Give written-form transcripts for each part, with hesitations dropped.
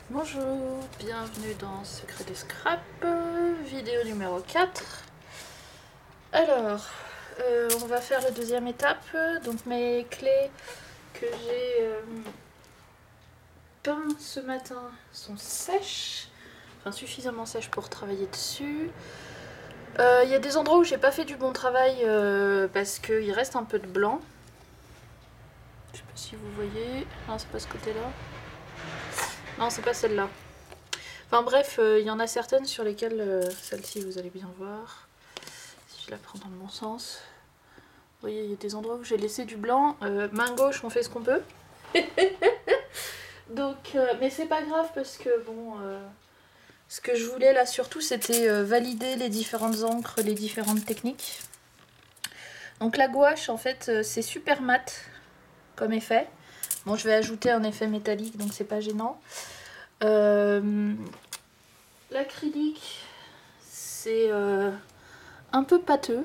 Bonjour, bienvenue dans Secret des Scraps, vidéo numéro 4. Alors, on va faire la deuxième étape. Donc mes clés que j'ai peintes ce matin sont sèches, enfin suffisamment sèches pour travailler dessus. Il y a des endroits où j'ai pas fait du bon travail parce qu'il reste un peu de blanc. Je sais pas si vous voyez. Non, c'est pas ce côté-là. Non, c'est pas celle-là. Enfin bref, il y en a certaines sur lesquelles, celle-ci vous allez bien voir, si je la prends dans le bon sens. Vous voyez, il y a des endroits où j'ai laissé du blanc. Main gauche, on fait ce qu'on peut. Donc, mais c'est pas grave parce que bon, ce que je voulais là surtout, c'était valider les différentes encres, les différentes techniques. Donc la gouache, en fait, c'est super mat comme effet. Bon, je vais ajouter un effet métallique, donc c'est pas gênant. L'acrylique, c'est un peu pâteux.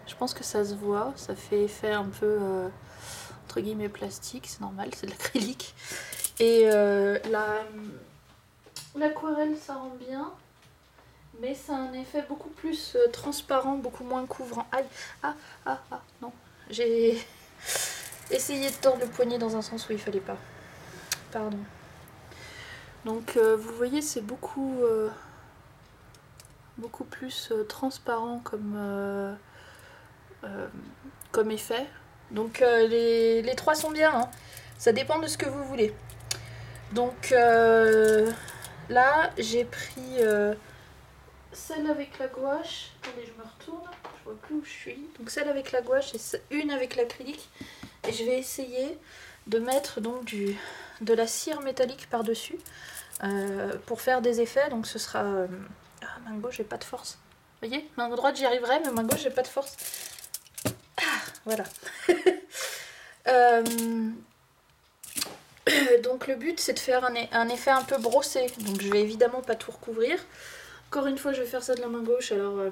Je pense que ça se voit, ça fait effet un peu entre guillemets plastique, c'est normal, c'est de l'acrylique. Et l'aquarelle ça rend bien, mais ça a un effet beaucoup plus transparent, beaucoup moins couvrant. Aïe, non, j'ai essayé de tordre le poignet dans un sens où il fallait pas. Pardon. Donc vous voyez, c'est beaucoup plus transparent comme effet. Donc les trois sont bien, hein. Ça dépend de ce que vous voulez. Donc là, j'ai pris celle avec la gouache. Attendez, je me retourne, je vois plus où je suis. Donc celle avec la gouache et une avec l'acrylique. Et je vais essayer de mettre donc de la cire métallique par-dessus pour faire des effets. Donc ce sera... main gauche, j'ai pas de force. Vous voyez, main droite, j'y arriverai, mais main gauche, j'ai pas de force. Voilà. Donc le but, c'est de faire un effet un peu brossé. Donc je vais évidemment pas tout recouvrir. Encore une fois, je vais faire ça de la main gauche, alors...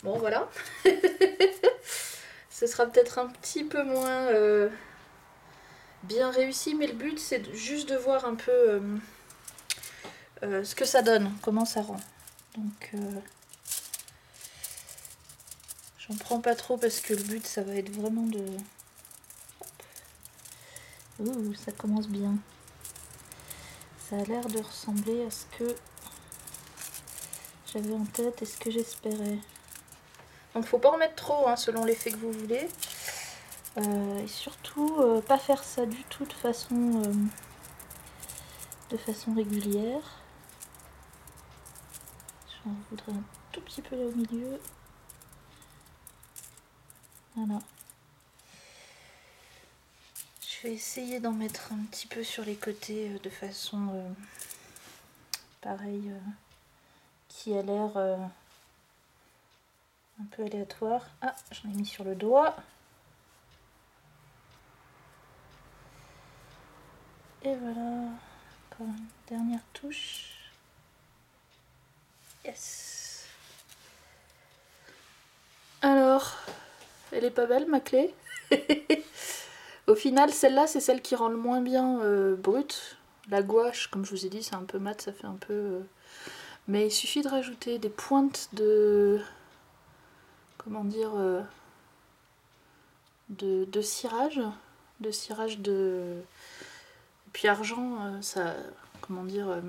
Bon, voilà. Ce sera peut-être un petit peu moins bien réussi, mais le but, c'est juste de voir un peu ce que ça donne, comment ça rend. Donc... j'en prends pas trop parce que le but, ça va être vraiment de... Ouh, ça commence bien. Ça a l'air de ressembler à ce que j'avais en tête et ce que j'espérais. Donc faut pas en mettre trop hein, selon l'effet que vous voulez. Et surtout pas faire ça du tout de façon régulière. J'en voudrais un tout petit peu là au milieu. Voilà. Je vais essayer d'en mettre un petit peu sur les côtés de façon pareil qui a l'air un peu aléatoire. Ah, j'en ai mis sur le doigt. Et voilà, encore une dernière touche. Yes. Alors, elle est pas belle ma clé. Au final, celle-là, c'est celle qui rend le moins bien brute. La gouache, comme je vous ai dit, c'est un peu mat, ça fait un peu... Mais il suffit de rajouter des pointes de... Comment dire de cirage. De cirage de... Et puis argent, ça... Comment dire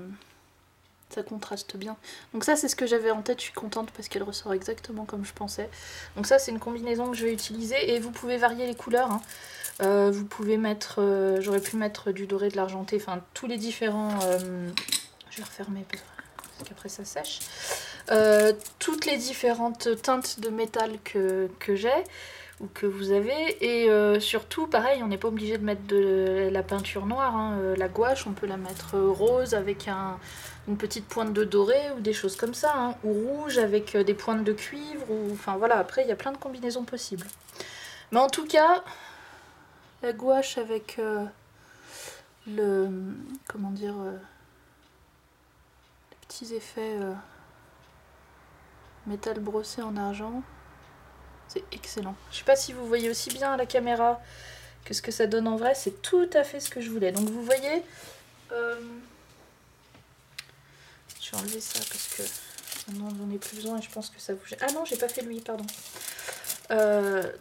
ça contraste bien. Donc ça, c'est ce que j'avais en tête. Je suis contente parce qu'elle ressort exactement comme je pensais. Donc ça, c'est une combinaison que je vais utiliser. Et vous pouvez varier les couleurs, hein. Vous pouvez mettre, j'aurais pu mettre du doré, de l'argenté, enfin tous les différents, je vais refermer parce qu'après ça sèche, toutes les différentes teintes de métal que j'ai ou que vous avez, et surtout pareil, on n'est pas obligé de mettre de la peinture noire, hein. La gouache on peut la mettre rose avec une petite pointe de doré ou des choses comme ça, hein. Ou rouge avec des pointes de cuivre, ou enfin voilà, après il y a plein de combinaisons possibles. Mais en tout cas, la gouache avec le... comment dire les petits effets métal brossé en argent, c'est excellent. Je sais pas si vous voyez aussi bien à la caméra que ce que ça donne en vrai, c'est tout à fait ce que je voulais. Donc vous voyez, Je vais enlever ça parce que maintenant j'en ai plus besoin et je pense que ça vous gêne. Ah non, j'ai pas fait lui, pardon.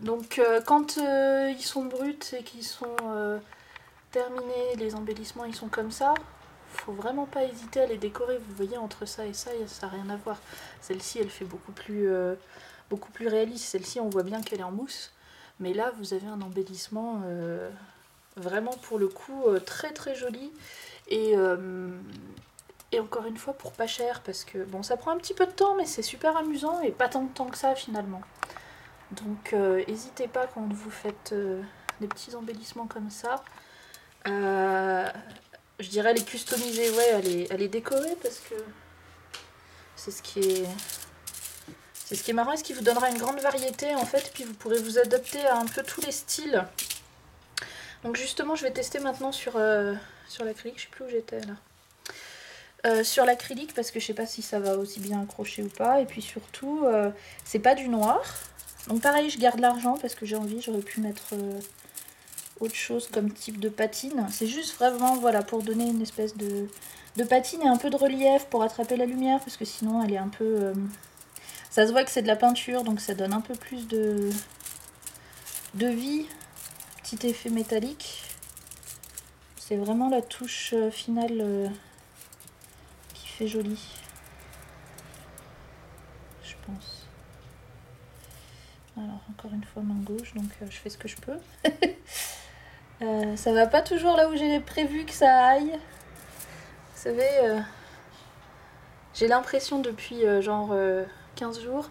Donc quand ils sont bruts et qu'ils sont terminés, les embellissements ils sont comme ça, faut vraiment pas hésiter à les décorer. Vous voyez, entre ça et ça n'a rien à voir. Celle-ci elle fait beaucoup plus réaliste. Celle-ci on voit bien qu'elle est en mousse. Mais là vous avez un embellissement vraiment pour le coup très très joli. Et encore une fois pour pas cher parce que bon ça prend un petit peu de temps mais c'est super amusant et pas tant de temps que ça finalement. Donc n'hésitez pas quand vous faites des petits embellissements comme ça je dirais les customiser, ouais, à les décorer parce que c'est ce qui est marrant et ce qui vous donnera une grande variété en fait, puis vous pourrez vous adapter à un peu tous les styles. Donc justement je vais tester maintenant sur l'acrylique, je sais plus où j'étais là. Sur l'acrylique parce que je sais pas si ça va aussi bien accrocher ou pas, et puis surtout c'est pas du noir. Donc pareil je garde l'argent parce que j'ai envie, j'aurais pu mettre autre chose comme type de patine. C'est juste vraiment voilà pour donner une espèce de patine et un peu de relief pour attraper la lumière parce que sinon elle est un peu... ça se voit que c'est de la peinture donc ça donne un peu plus de vie. Petit effet métallique. C'est vraiment la touche finale qui fait joli. Je pense. Alors encore une fois main gauche donc je fais ce que je peux. Ça va pas toujours là où j'ai prévu que ça aille. Vous savez, j'ai l'impression depuis genre 15 jours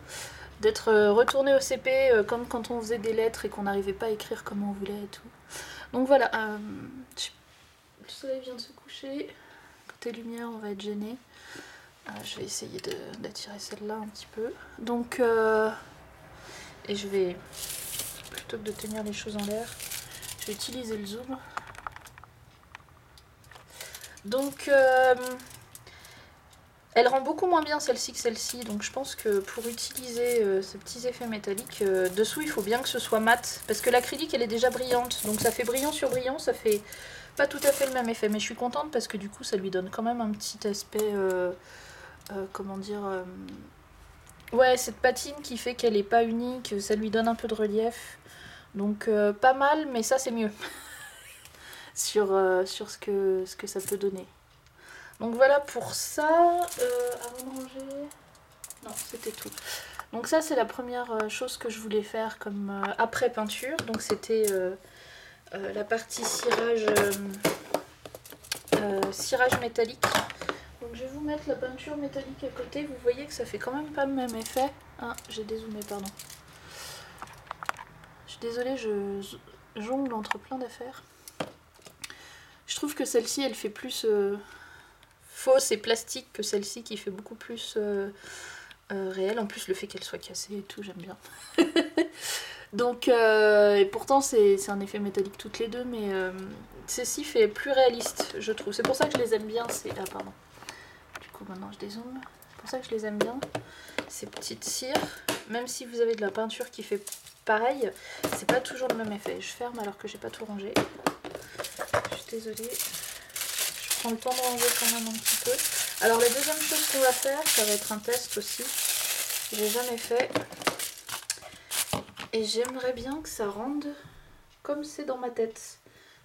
d'être retournée au CP comme quand on faisait des lettres et qu'on n'arrivait pas à écrire comme on voulait et tout. Donc voilà, le soleil vient de se coucher. Côté lumière, on va être gêné. Je vais essayer d'attirer celle-là un petit peu. Donc, et je vais, plutôt que de tenir les choses en l'air, je vais utiliser le zoom. Donc, elle rend beaucoup moins bien celle-ci que celle-ci, donc je pense que pour utiliser ces petits effets métalliques, dessous il faut bien que ce soit mat, parce que l'acrylique elle est déjà brillante, donc ça fait brillant sur brillant, ça fait pas tout à fait le même effet, mais je suis contente parce que du coup ça lui donne quand même un petit aspect, comment dire, ouais cette patine qui fait qu'elle est pas unique, ça lui donne un peu de relief, donc pas mal, mais ça c'est mieux sur ce que ça peut donner. Donc voilà pour ça, avant de ranger, non c'était tout. Donc ça c'est la première chose que je voulais faire comme après peinture, donc c'était la partie cirage métallique. Donc je vais vous mettre la peinture métallique à côté, vous voyez que ça fait quand même pas le même effet. Ah j'ai dézoomé pardon. Je suis désolée, je jongle entre plein d'affaires. Je trouve que celle-ci elle fait plus... fausse et plastique que celle-ci qui fait beaucoup plus réelle. En plus le fait qu'elle soit cassée et tout j'aime bien. Donc et pourtant c'est un effet métallique toutes les deux mais celle-ci fait plus réaliste je trouve. C'est pour ça que je les aime bien. Ah pardon. Du coup maintenant je dézoome. C'est pour ça que je les aime bien. Ces petites cires. Même si vous avez de la peinture qui fait pareil, c'est pas toujours le même effet. Je ferme alors que j'ai pas tout rangé. Je suis désolée. Je prends le temps de ranger quand même un petit peu. Alors la deuxième chose qu'on va faire, ça va être un test aussi. J'ai jamais fait. Et j'aimerais bien que ça rende comme c'est dans ma tête.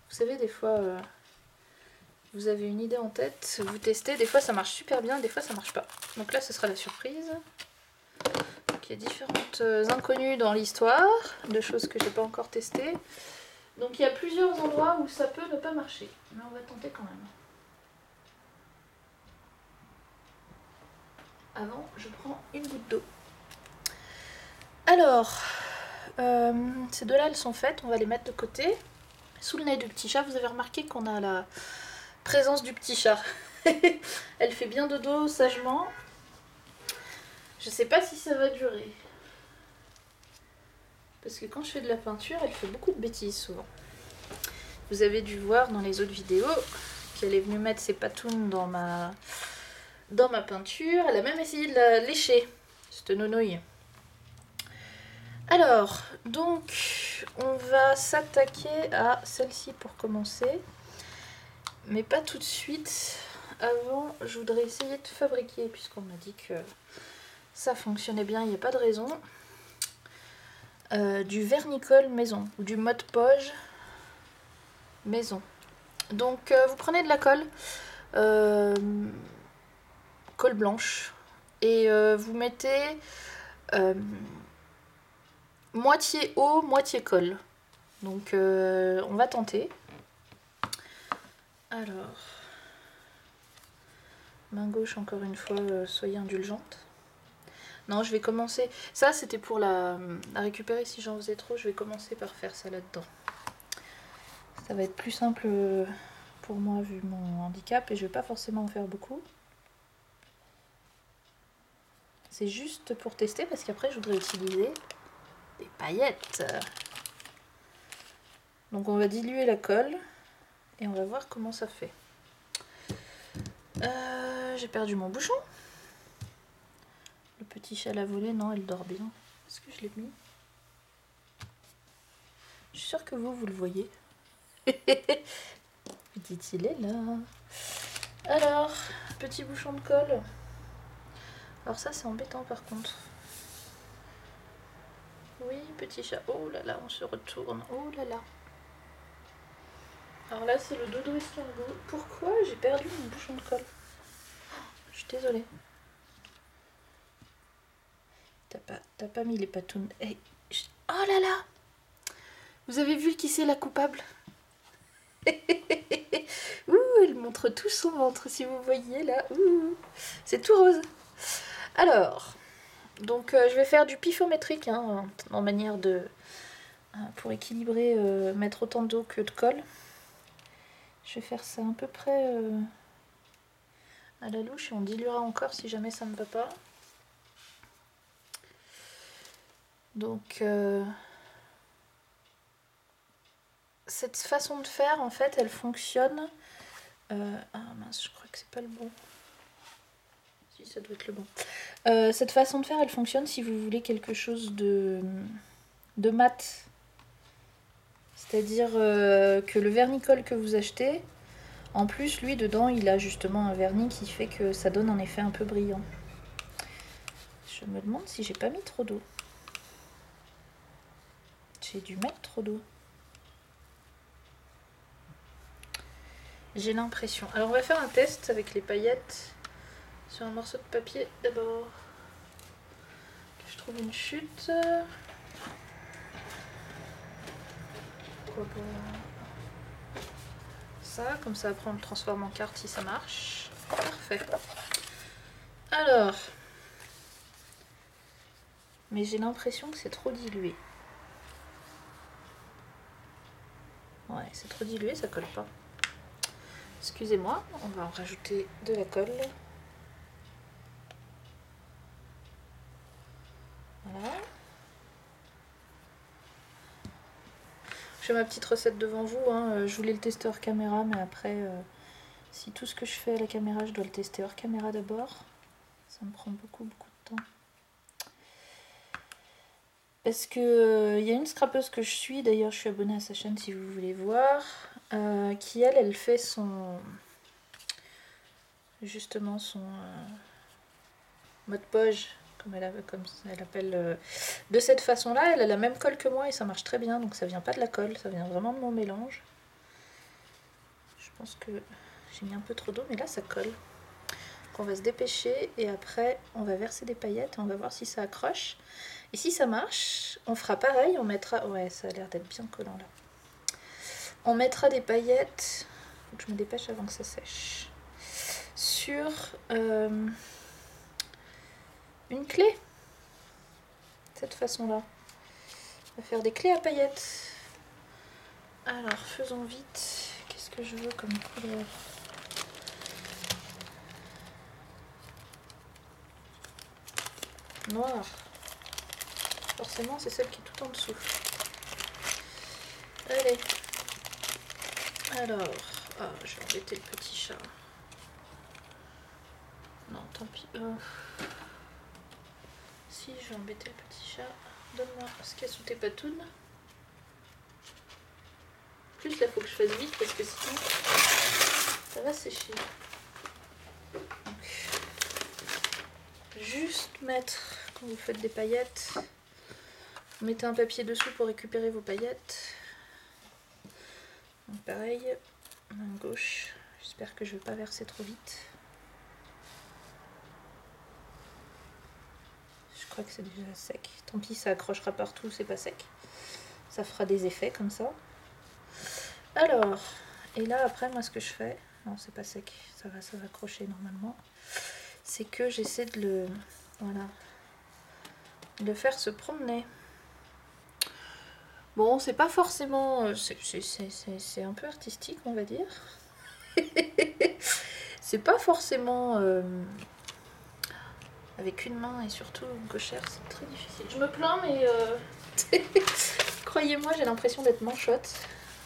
Vous savez, des fois, vous avez une idée en tête, vous testez, des fois ça marche super bien, des fois ça marche pas. Donc là, ce sera la surprise. Donc il y a différentes inconnues dans l'histoire, de choses que j'ai pas encore testées. Donc il y a plusieurs endroits où ça peut ne pas marcher. Mais on va tenter quand même. Avant, je prends une goutte d'eau. Alors, ces deux-là, elles sont faites. On va les mettre de côté. Sous le nez du petit chat, vous avez remarqué qu'on a la présence du petit chat. Elle fait bien dodo sagement. Je sais pas si ça va durer. Parce que quand je fais de la peinture, elle fait beaucoup de bêtises souvent. Vous avez dû voir dans les autres vidéos qu'elle est venue mettre ses patounes dans ma peinture. Elle a même essayé de la lécher, cette nounouille. Alors, donc, on va s'attaquer à celle-ci pour commencer. mais pas tout de suite. Avant, je voudrais essayer de fabriquer, puisqu'on m'a dit que ça fonctionnait bien, il n'y a pas de raison. Du vernicole maison, ou du Mod Podge maison. Donc vous prenez de la colle, colle blanche, et vous mettez moitié eau, moitié colle. Donc on va tenter. Alors, main gauche encore une fois, soyez indulgente. Non, je vais commencer. Ça, c'était pour la récupérer si j'en faisais trop. Je vais commencer par faire ça là-dedans. Ça va être plus simple pour moi vu mon handicap et je vais pas forcément en faire beaucoup. C'est juste pour tester parce qu'après, je voudrais utiliser des paillettes. Donc, on va diluer la colle et on va voir comment ça fait. J'ai perdu mon bouchon. Le petit chat l'a volé. Non, elle dort bien. Est-ce que je l'ai mis? Je suis sûre que vous le voyez. Petit, il est là. Alors, petit bouchon de colle. Alors ça, c'est embêtant par contre. Oui, petit chat. Oh là là, on se retourne. Oh là là. Alors là, c'est le dodo escargot. Pourquoi j'ai perdu mon bouchon de colle? Je suis désolée. T'as pas mis les patounes. Hey, oh là là! Vous avez vu qui c'est la coupable? Ouh, elle montre tout son ventre, si vous voyez là. Ouh, c'est tout rose. Alors, donc je vais faire du pifométrique hein, en manière de... pour équilibrer, mettre autant d'eau que de colle. Je vais faire ça à peu près à la louche et on diluera encore si jamais ça ne va pas. Donc cette façon de faire en fait elle fonctionne. Ah mince, je crois que c'est pas le bon. Si, ça doit être le bon. Cette façon de faire elle fonctionne si vous voulez quelque chose de mat. C'est-à-dire que le vernicole que vous achetez, en plus lui dedans il a justement un vernis qui fait que ça donne un effet un peu brillant. Je me demande si j'ai pas mis trop d'eau. J'ai dû mettre trop d'eau. J'ai l'impression. Alors on va faire un test avec les paillettes sur un morceau de papier d'abord. Je trouve une chute. Pourquoi pas ça, comme ça après on le transforme en carte si ça marche. Parfait. Alors. Mais j'ai l'impression que c'est trop dilué. Ouais, c'est trop dilué, ça colle pas. Excusez-moi, on va en rajouter de la colle. Voilà. Je fais ma petite recette devant vous. Hein. Je voulais le tester hors caméra, mais après, si tout ce que je fais à la caméra, je dois le tester hors caméra d'abord. Ça me prend beaucoup de temps. Parce que y a une scrapeuse que je suis, d'ailleurs je suis abonnée à sa chaîne si vous voulez voir, qui elle fait son... justement son Mod Podge, comme elle appelle, de cette façon-là. Elle a la même colle que moi et ça marche très bien, donc ça vient pas de la colle, ça vient vraiment de mon mélange. Je pense que j'ai mis un peu trop d'eau, mais là ça colle. Donc on va se dépêcher et après on va verser des paillettes et on va voir si ça accroche. Et si ça marche, on fera pareil, on mettra... Ouais, ça a l'air d'être bien collant là. On mettra des paillettes, faut que je me dépêche avant que ça sèche, sur une clé, de cette façon-là. On va faire des clés à paillettes. Alors, faisons vite. Qu'est-ce que je veux comme couleur? Noir. Forcément, c'est celle qui est tout en dessous. Allez. Alors, je vais embêter le petit chat. Non, tant pis. Si, je vais embêter le petit chat. Donne-moi ce qu'il y a sous tes patounes. En plus, là, faut que je fasse vite parce que sinon... pas sécher. Donc, juste mettre, quand vous faites des paillettes, vous mettez un papier dessous pour récupérer vos paillettes. Donc pareil, main gauche, j'espère que je ne vais pas verser trop vite. Je crois que c'est déjà sec. Tant pis, ça accrochera partout, c'est pas sec. Ça fera des effets comme ça. Alors, et là après, moi ce que je fais, non c'est pas sec, ça va accrocher normalement, c'est que j'essaie de le, voilà, de le faire se promener. Bon, c'est pas forcément, c'est un peu artistique on va dire. C'est pas forcément avec une main et surtout une gauchère, c'est très difficile. Je me plains mais croyez-moi, j'ai l'impression d'être manchotte,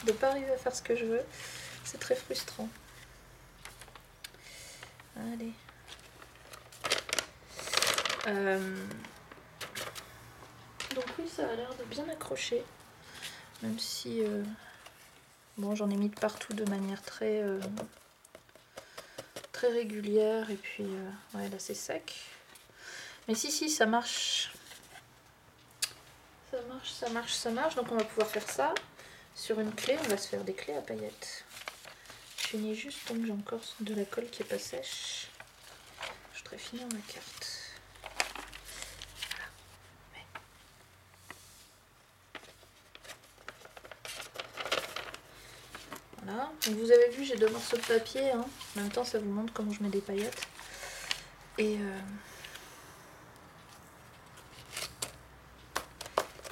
de pas arriver à faire ce que je veux. C'est très frustrant. Allez. Donc oui, ça a l'air de bien accrocher. Même si... bon, j'en ai mis de partout de manière très régulière. Et puis, ouais, là c'est sec. Mais si, ça marche. Ça marche. Donc on va pouvoir faire ça. Sur une clé, on va se faire des clés à paillettes. Je finis juste, donc j'ai encore de la colle qui est pas sèche. Je voudrais finir ma carte. Voilà. Donc vous avez vu, j'ai 2 morceaux de papier. Hein. En même temps, ça vous montre comment je mets des paillettes. Et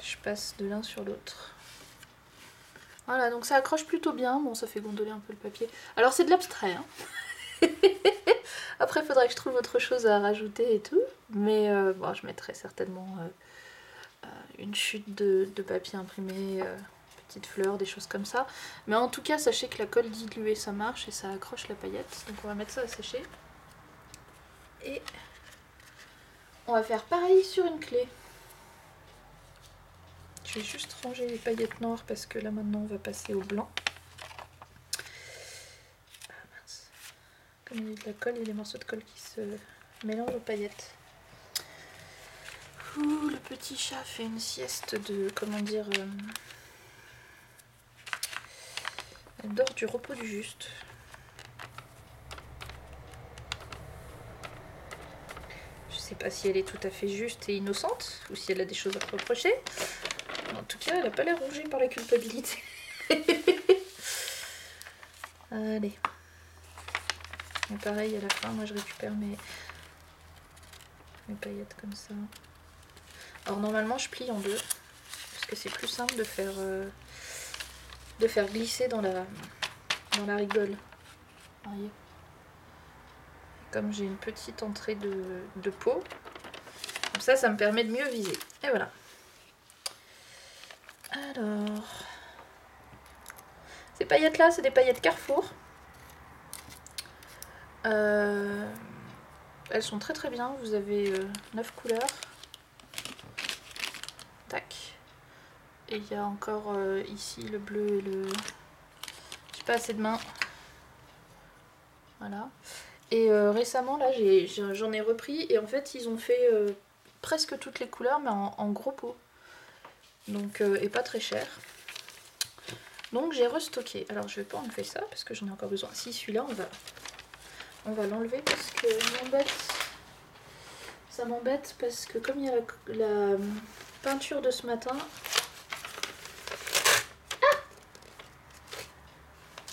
je passe de l'un sur l'autre. Voilà, donc ça accroche plutôt bien. Bon, ça fait gondoler un peu le papier. Alors c'est de l'abstrait. Hein. Après, il faudrait que je trouve autre chose à rajouter et tout. Mais bon, je mettrai certainement une chute de papier imprimé, petites fleurs, des choses comme ça. Mais en tout cas, sachez que la colle diluée, ça marche et ça accroche la paillette. Donc on va mettre ça à sécher. Et on va faire pareil sur une clé. Je vais juste ranger les paillettes noires parce que là maintenant on va passer au blanc. Ah mince. Comme il y a de la colle, il y a des morceaux de colle qui se mélangent aux paillettes. Ouh, le petit chat fait une sieste de, comment dire, elle dort du repos du juste. Je sais pas si elle est tout à fait juste et innocente ou si elle a des choses à se reprocher. En tout cas, elle n'a pas l'air rongée par la culpabilité. Allez. Et pareil, à la fin, moi je récupère mes paillettes comme ça. Alors normalement, je plie en deux. Parce que c'est plus simple de faire glisser dans la rigole. Voyez. Comme j'ai une petite entrée de peau, comme ça me permet de mieux viser. Et voilà. Alors, ces paillettes là, c'est des paillettes Carrefour. Elles sont très très bien. Vous avez 9 couleurs. Tac. Et il y a encore ici le bleu et le... J'ai pas assez de main. Voilà. Et récemment là j'en ai repris et en fait ils ont fait presque toutes les couleurs mais en gros pot. Donc et pas très cher. Donc j'ai restocké. Alors je vais pas enlever ça parce que j'en ai encore besoin. Si celui-là on va l'enlever parce que ça m'embête parce que comme il y a la peinture de ce matin. Ah,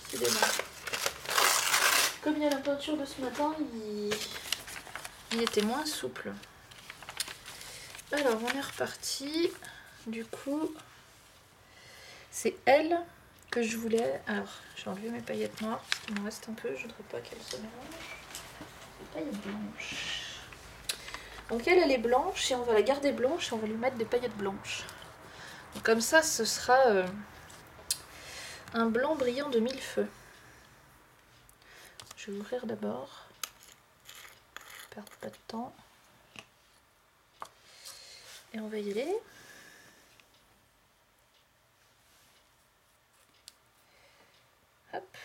c'est dommage. Comme il y a la peinture de ce matin, il était moins souple. Alors on est reparti. Du coup, c'est elle que je voulais. Alors, j'ai enlevé mes paillettes noires parce qu'il m'en reste un peu. Je voudrais pas qu'elles se mélangent. Les paillettes blanches. Donc elle est blanche et on va la garder blanche et on va lui mettre des paillettes blanches. Donc comme ça, ce sera un blanc brillant de 1000 feux. Je vais ouvrir d'abord. Perdre pas de temps. Et on va y aller. Hop.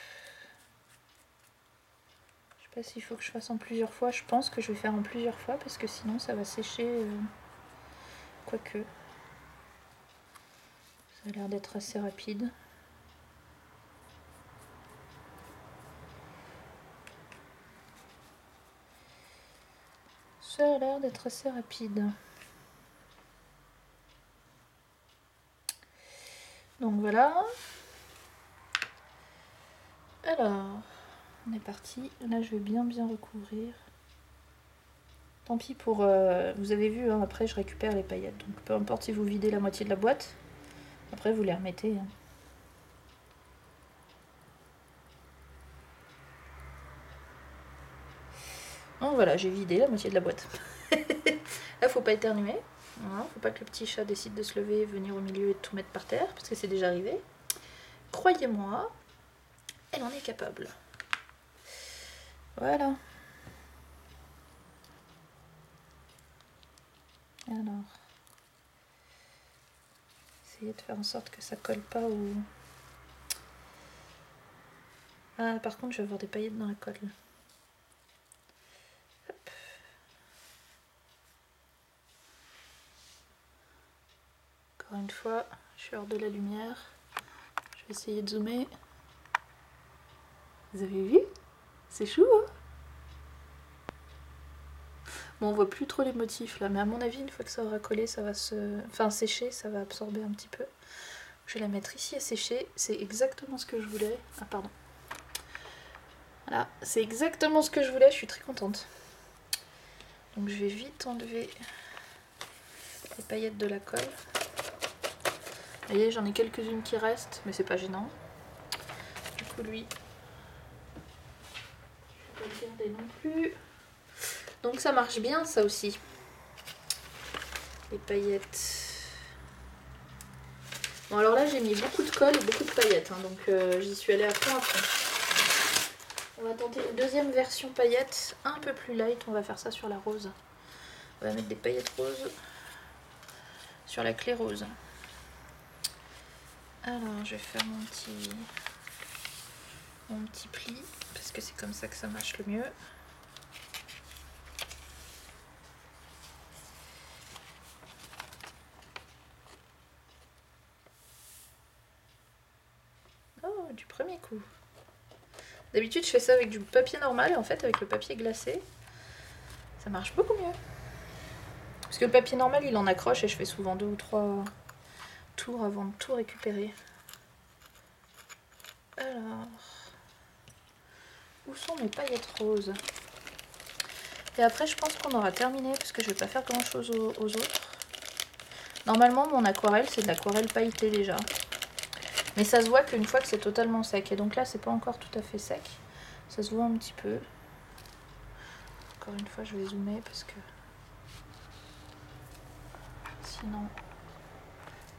sais pas s'il faut que je fasse en plusieurs fois. Je pense que je vais faire en plusieurs fois parce que sinon ça va sécher. Quoique. Ça a l'air d'être assez rapide. Ça a l'air d'être assez rapide. Donc voilà. Alors, on est parti. Là, je vais bien recouvrir. Tant pis pour... vous avez vu, hein, après je récupère les paillettes. Donc peu importe si vous videz la moitié de la boîte. Après vous les remettez. Hein. Donc voilà, j'ai vidé la moitié de la boîte. Là, faut pas éternuer. Voilà, faut pas que le petit chat décide de se lever, venir au milieu et de tout mettre par terre. Parce que c'est déjà arrivé. Croyez-moi, elle en est capable. Voilà. Alors, essayez de faire en sorte que ça colle pas au... Ah, par contre, je vais avoir des paillettes dans la colle. Hop. Encore une fois, je suis hors de la lumière. Je vais essayer de zoomer. Vous avez vu? C'est chou, hein? Bon, on voit plus trop les motifs là, mais à mon avis, une fois que ça aura collé, ça va se... Enfin, sécher, ça va absorber un petit peu. Je vais la mettre ici à sécher. C'est exactement ce que je voulais. Ah, pardon. Voilà, c'est exactement ce que je voulais, je suis très contente. Donc je vais vite enlever les paillettes de la colle. Vous voyez, j'en ai quelques-unes qui restent, mais c'est pas gênant. Du coup, lui, je vais pas le garder non plus. Donc ça marche bien, ça aussi. Les paillettes. Bon, alors là, j'ai mis beaucoup de colle et beaucoup de paillettes, hein, donc j'y suis allée à fond. On va tenter une deuxième version paillettes, un peu plus light. On va faire ça sur la rose. On va mettre des paillettes roses sur la clé rose. Alors, je vais faire mon petit pli, parce que c'est comme ça que ça marche le mieux. Oh, du premier coup. D'habitude, je fais ça avec du papier normal, et en fait, avec le papier glacé, ça marche beaucoup mieux. Parce que le papier normal, il en accroche, et je fais souvent 2 ou 3 tours avant de tout récupérer. Alors, où sont mes paillettes roses? Et après, je pense qu'on aura terminé, parce que je vais pas faire grand chose aux autres. Normalement, mon aquarelle, c'est de l'aquarelle pailletée déjà. Mais ça se voit qu'une fois que c'est totalement sec. Et donc là, c'est pas encore tout à fait sec. Ça se voit un petit peu. Encore une fois, je vais zoomer parce que... Sinon...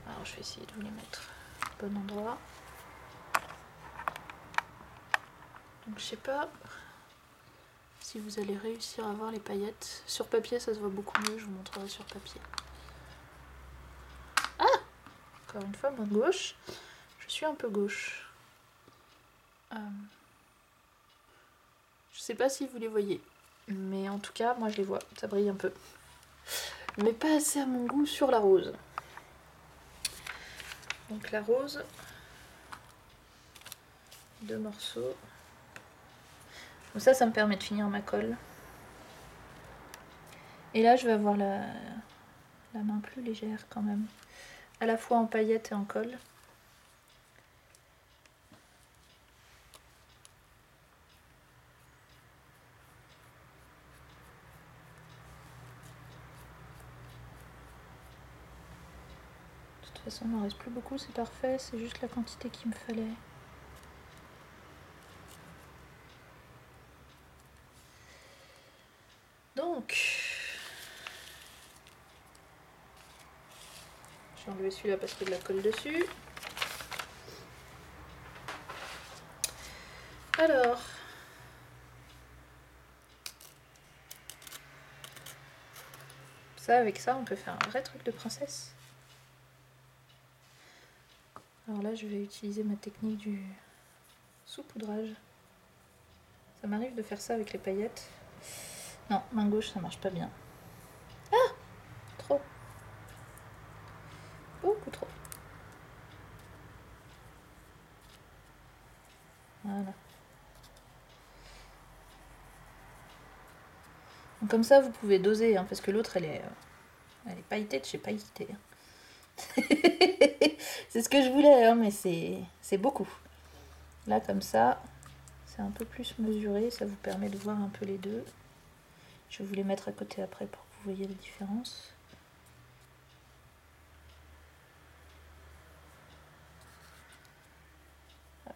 Alors, je vais essayer de vous les mettre au bon endroit. Donc, je sais pas si vous allez réussir à voir les paillettes. Sur papier, ça se voit beaucoup mieux. Je vous montrerai sur papier. Ah! Encore une fois, main gauche. Je suis un peu gauche. Je sais pas si vous les voyez. Mais en tout cas, moi je les vois. Ça brille un peu. Mais pas assez à mon goût sur la rose. Donc la rose. 2 morceaux. Donc ça me permet de finir ma colle. Et là, je vais avoir la main plus légère quand même. À la fois en paillettes et en colle. De toute façon, il m'en reste plus beaucoup, c'est parfait. C'est juste la quantité qu'il me fallait. Donc... J'ai enlevé celui-là parce qu'il y a de la colle dessus. Alors... Ça, avec ça, on peut faire un vrai truc de princesse. Alors là, je vais utiliser ma technique du saupoudrage. Ça m'arrive de faire ça avec les paillettes. Non, main gauche, ça marche pas bien. Ah! Trop. Beaucoup trop. Voilà. Donc comme ça, vous pouvez doser, hein, parce que l'autre, elle est pailletée de chez pailleté. C'est ce que je voulais, hein, mais c'est beaucoup. Là, comme ça, c'est un peu plus mesuré, ça vous permet de voir un peu les deux. Je vais vous les mettre à côté après pour que vous voyez la différence. Hop.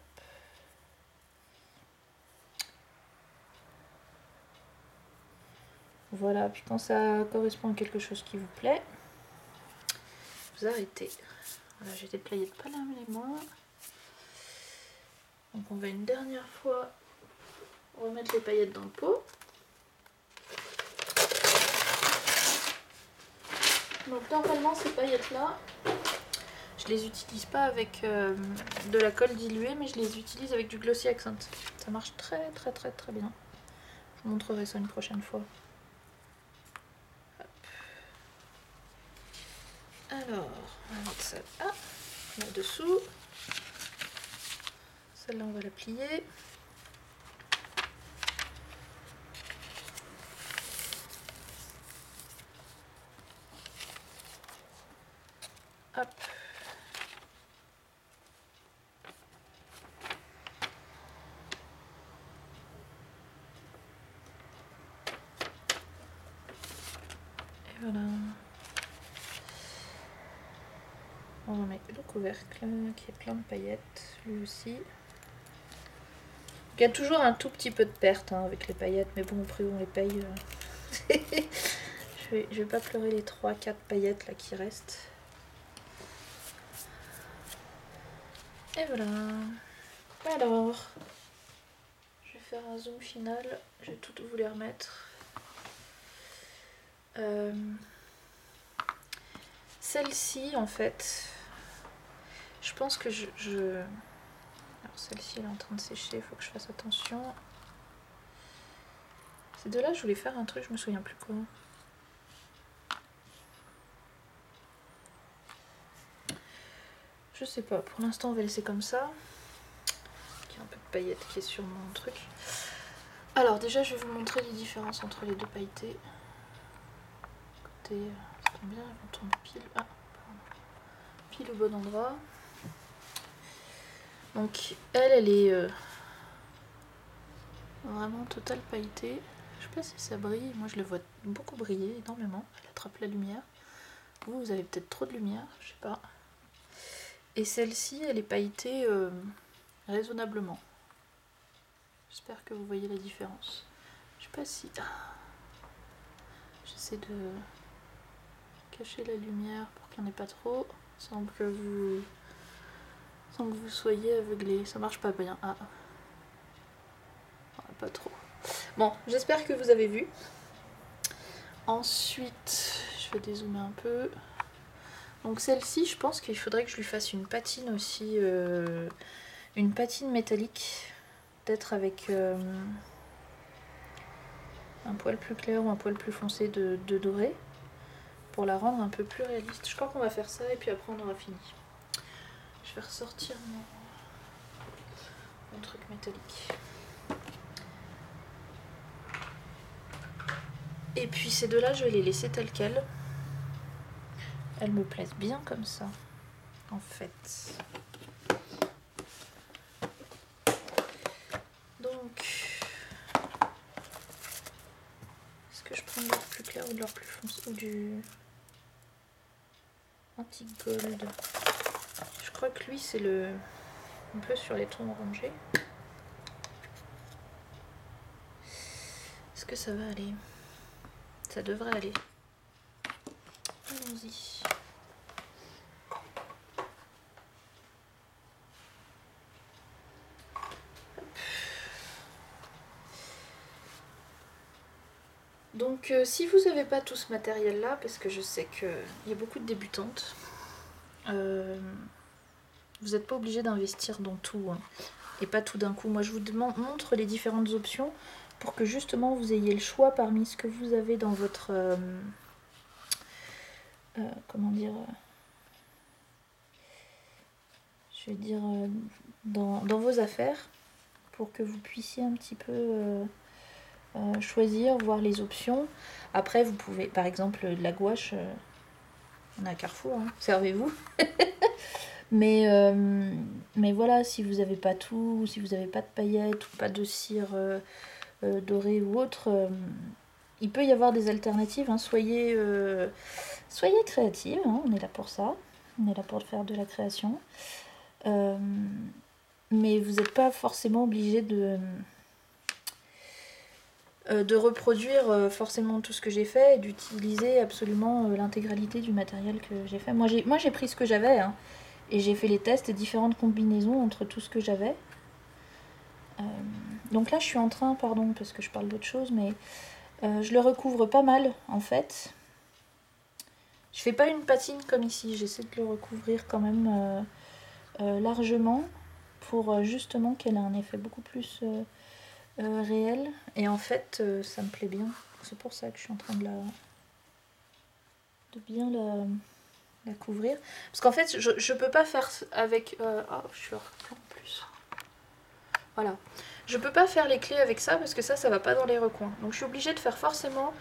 Voilà, puis quand ça correspond à quelque chose qui vous plaît, vous arrêtez. Voilà, j'ai des paillettes pas là, les moins. Donc on va une dernière fois remettre les paillettes dans le pot. Donc normalement ces paillettes là, je les utilise pas avec de la colle diluée, mais je les utilise avec du Glossy Accent. Ça marche très bien. Je vous montrerai ça une prochaine fois. Hop. Alors, on va mettre ça là-dessous. Celle-là on va la plier. Hop. Et voilà. On remet le couvercle qui est plein de paillettes, lui aussi. Il y a toujours un tout petit peu de perte hein, avec les paillettes, mais bon, au prix où on les paye, je vais pas pleurer les 3-4 paillettes là qui restent. Et voilà. Alors, je vais faire un zoom final. Je vais tout vous les remettre. Celle-ci, en fait, je pense que alors celle-ci, elle est en train de sécher, il faut que je fasse attention. Ces deux-là, je voulais faire un truc, je me souviens plus quoi. Je sais pas, pour l'instant, on va laisser comme ça. Il y a un peu de paillettes qui est sur mon truc. Alors, déjà, je vais vous montrer les différences entre les deux pailletés. Côté, ça tombe bien, elles vont tomber pile. Ah, pile au bon endroit. Donc elle est vraiment totale pailletée. Je sais pas si ça brille, moi je le vois beaucoup briller énormément. Elle attrape la lumière. Vous avez peut-être trop de lumière, je sais pas. Et celle-ci, elle est pailletée raisonnablement. J'espère que vous voyez la différence. Je sais pas si... J'essaie de cacher la lumière pour qu'il n'y en ait pas trop, sans que vous soyez aveuglé. Ça marche pas bien. Ah. Pas trop. Bon, j'espère que vous avez vu. Ensuite, je vais dézoomer un peu. Donc celle-ci, je pense qu'il faudrait que je lui fasse une patine aussi. Une patine métallique. Peut-être avec un poil plus clair ou un poil plus foncé de doré. Pour la rendre un peu plus réaliste. Je crois qu'on va faire ça et puis après on aura fini. Je vais ressortir mon truc métallique. Et puis ces deux-là, je vais les laisser telles quelles. Elles me plaisent bien comme ça, en fait. Donc, est-ce que je prends de l'or plus clair ou de l'or plus foncé ou du anti-gold? Je crois que lui, c'est un peu sur les tons orangés. Est-ce que ça va aller? Ça devrait aller. Allons-y. Donc si vous n'avez pas tout ce matériel là, parce que je sais qu'il y a beaucoup de débutantes, vous n'êtes pas obligé d'investir dans tout. Hein. et pas tout d'un coup. Moi je vous montre les différentes options pour que justement vous ayez le choix parmi ce que vous avez dans votre... comment dire... je vais dire dans vos affaires, pour que vous puissiez un petit peu choisir, voir les options. Après vous pouvez, par exemple de la gouache, on a à Carrefour, hein, servez-vous. Mais voilà, si vous n'avez pas tout, si vous n'avez pas de paillettes ou pas de cire dorée ou autre, il peut y avoir des alternatives, hein. Soyez créative, hein, on est là pour ça, on est là pour faire de la création. Mais vous n'êtes pas forcément obligé de reproduire forcément tout ce que j'ai fait et d'utiliser absolument l'intégralité du matériel que j'ai fait. Moi j'ai pris ce que j'avais, hein, et j'ai fait les tests et différentes combinaisons entre tout ce que j'avais. Donc là je suis en train, pardon parce que je parle d'autre chose, mais je le recouvre pas mal en fait. Je fais pas une patine comme ici, j'essaie de le recouvrir quand même largement pour justement qu'elle ait un effet beaucoup plus réel. Et en fait ça me plaît bien, c'est pour ça que je suis en train de bien la couvrir. Parce qu'en fait je peux pas faire avec... oh je suis hors plan en plus. Voilà. Je peux pas faire les clés avec ça parce que ça va pas dans les recoins. Donc je suis obligée de faire forcément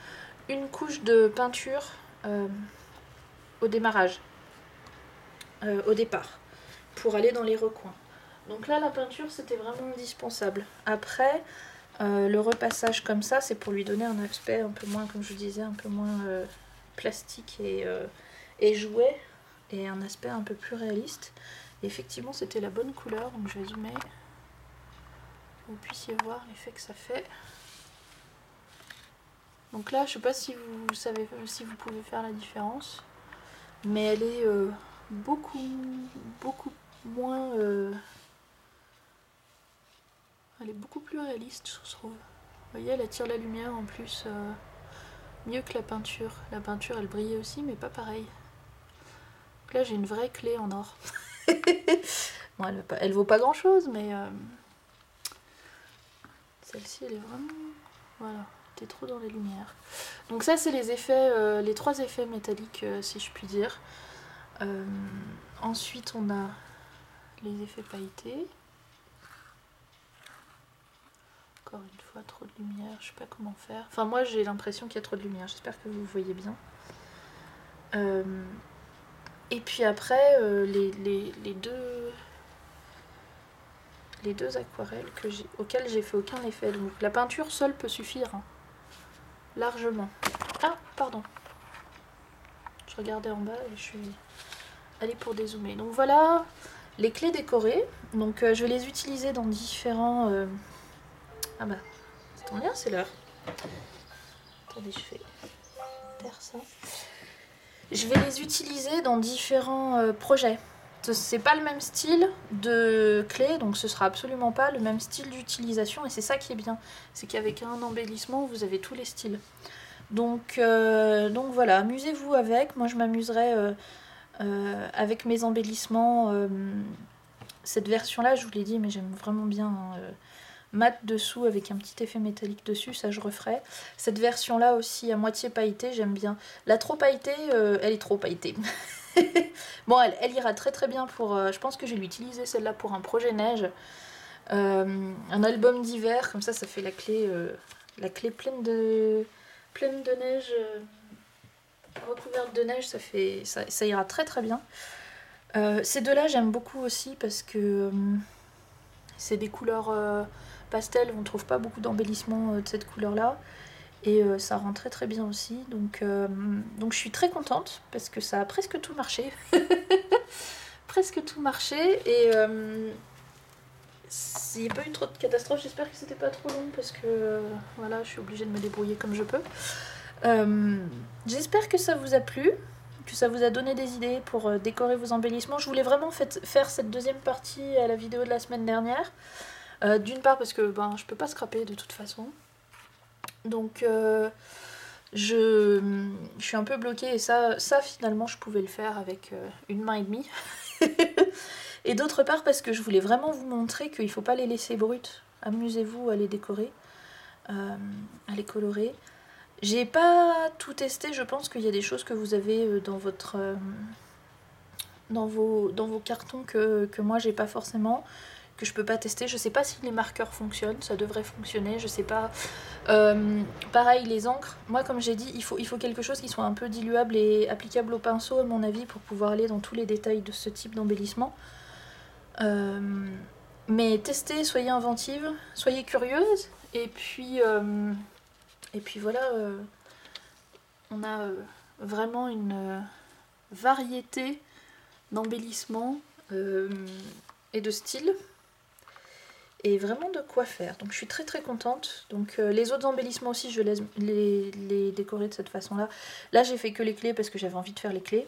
une couche de peinture au démarrage, au départ, pour aller dans les recoins. Donc là la peinture c'était vraiment indispensable. Après le repassage comme ça c'est pour lui donner un aspect un peu moins, comme je disais, un peu moins plastique et jouet, et un aspect un peu plus réaliste. Et effectivement c'était la bonne couleur, donc je vais zoomer vous puissiez voir l'effet que ça fait. Donc là je sais pas si vous savez, si vous pouvez faire la différence, mais elle est beaucoup moins elle est beaucoup plus réaliste je trouve. Vous voyez, elle attire la lumière en plus mieux que la peinture. La peinture elle brillait aussi mais pas pareil. Donc là j'ai une vraie clé en or. Bon, elle vaut pas grand chose, mais celle-ci elle est vraiment... Voilà, t'es trop dans les lumières. Donc ça c'est les effets, les 3 effets métalliques si je puis dire. Ensuite on a les effets pailletés. Encore une fois trop de lumière, je sais pas comment faire. Enfin moi j'ai l'impression qu'il y a trop de lumière, j'espère que vous voyez bien. Et puis après les deux aquarelles auxquelles j'ai fait aucun effet. Donc la peinture seule peut suffire, hein, largement. Ah pardon, je regardais en bas et je suis allée pour dézoomer. Donc voilà les clés décorées. Donc je vais les utiliser dans différents... Ah bah ça tombe bien, c'est l'heure. Attendez, je fais taire ça. Je vais les utiliser dans différents projets. C'est pas le même style de clé, donc ce sera absolument pas le même style d'utilisation, et c'est ça qui est bien, c'est qu'avec un embellissement vous avez tous les styles. Donc voilà, amusez-vous avec. Moi je m'amuserai avec mes embellissements. Cette version là je vous l'ai dit, mais j'aime vraiment bien, hein, mat dessous avec un petit effet métallique dessus, ça je referai. Cette version là aussi à moitié pailletée, j'aime bien. La trop pailletée, elle est trop pailletée. Bon, elle ira très très bien pour... je pense que je vais l'utiliser celle-là pour un projet neige. Un album d'hiver, comme ça fait la clé pleine de neige, recouverte de neige, ça ira très très bien. Ces deux-là j'aime beaucoup aussi parce que c'est des couleurs pastel, on ne trouve pas beaucoup d'embellissement de cette couleur-là. Et ça rend très très bien aussi. Donc je suis très contente parce que ça a presque tout marché. Presque tout marché. Et s'il n'y a pas eu trop de catastrophes, j'espère que c'était pas trop long parce que voilà, je suis obligée de me débrouiller comme je peux. J'espère que ça vous a plu, que ça vous a donné des idées pour décorer vos embellissements. Je voulais vraiment faire cette deuxième partie à la vidéo de la semaine dernière. D'une part parce que je peux pas scraper de toute façon. Donc je suis un peu bloquée, et ça finalement je pouvais le faire avec une main et demie. Et d'autre part parce que je voulais vraiment vous montrer qu'il ne faut pas les laisser brutes. Amusez-vous à les décorer, à les colorer. J'ai pas tout testé, je pense qu'il y a des choses que vous avez dans votre... dans vos cartons que moi j'ai pas forcément, que je peux pas tester. Je sais pas si les marqueurs fonctionnent, ça devrait fonctionner, je sais pas. Pareil, les encres, moi comme j'ai dit, il faut quelque chose qui soit un peu diluable et applicable au pinceau à mon avis pour pouvoir aller dans tous les détails de ce type d'embellissement. Mais testez, soyez inventive, soyez curieuse, et puis voilà, on a vraiment une variété d'embellissements et de styles, et vraiment de quoi faire. Donc je suis très très contente. Donc les autres embellissements aussi, je laisse les décorer de cette façon-là. Là j'ai fait que les clés parce que j'avais envie de faire les clés.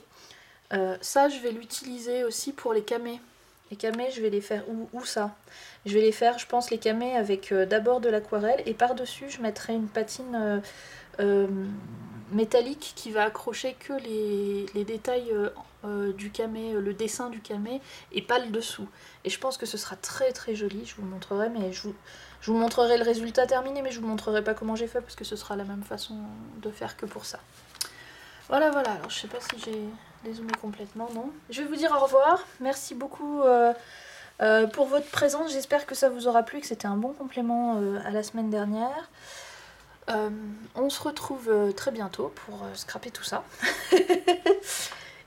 Ça je vais l'utiliser aussi pour les camés. Les camés, je vais les faire où ça? Je vais les faire, je pense, les camés avec d'abord de l'aquarelle, et par-dessus je mettrai une patine métallique qui va accrocher que les détails du camé, le dessin du camé, et pas le dessous. Et je pense que ce sera très très joli, je vous montrerai, mais je vous montrerai le résultat terminé, mais je vous montrerai pas comment j'ai fait parce que ce sera la même façon de faire que pour ça. Voilà, alors je sais pas si j'ai dézoomé complètement, non. Je vais vous dire au revoir, merci beaucoup pour votre présence, j'espère que ça vous aura plu, que c'était un bon complément à la semaine dernière. On se retrouve très bientôt pour scraper tout ça.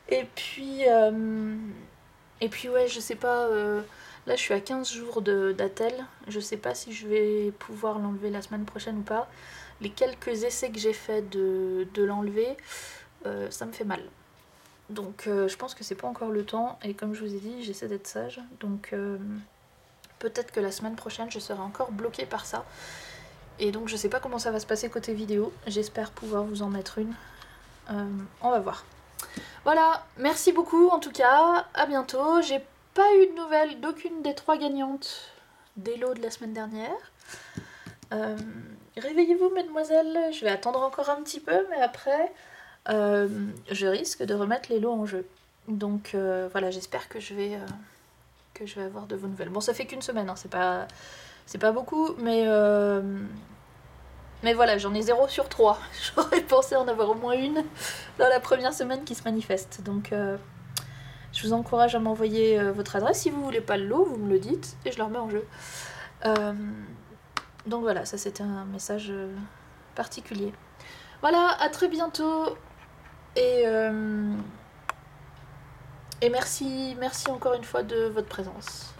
et puis ouais, je sais pas, là je suis à 15 jours d'attel, je sais pas si je vais pouvoir l'enlever la semaine prochaine ou pas. Les quelques essais que j'ai fait de l'enlever, ça me fait mal. Donc je pense que c'est pas encore le temps, et comme je vous ai dit, j'essaie d'être sage, donc peut-être que la semaine prochaine je serai encore bloquée par ça. Et donc je sais pas comment ça va se passer côté vidéo, j'espère pouvoir vous en mettre une. On va voir. Voilà, merci beaucoup en tout cas, à bientôt. J'ai pas eu de nouvelles d'aucune des 3 gagnantes des lots de la semaine dernière. Réveillez-vous mesdemoiselles, je vais attendre encore un petit peu, mais après je risque de remettre les lots en jeu. Donc voilà, j'espère que je vais avoir de vos nouvelles. Bon, ça fait qu'une semaine, hein, c'est pas beaucoup, mais voilà, j'en ai 0 sur 3. J'aurais pensé en avoir au moins une dans la première semaine qui se manifeste. Donc je vous encourage à m'envoyer votre adresse. Si vous voulez pas le lot, vous me le dites et je le remets en jeu. Donc voilà, ça c'était un message particulier. Voilà, à très bientôt. Et merci encore une fois de votre présence.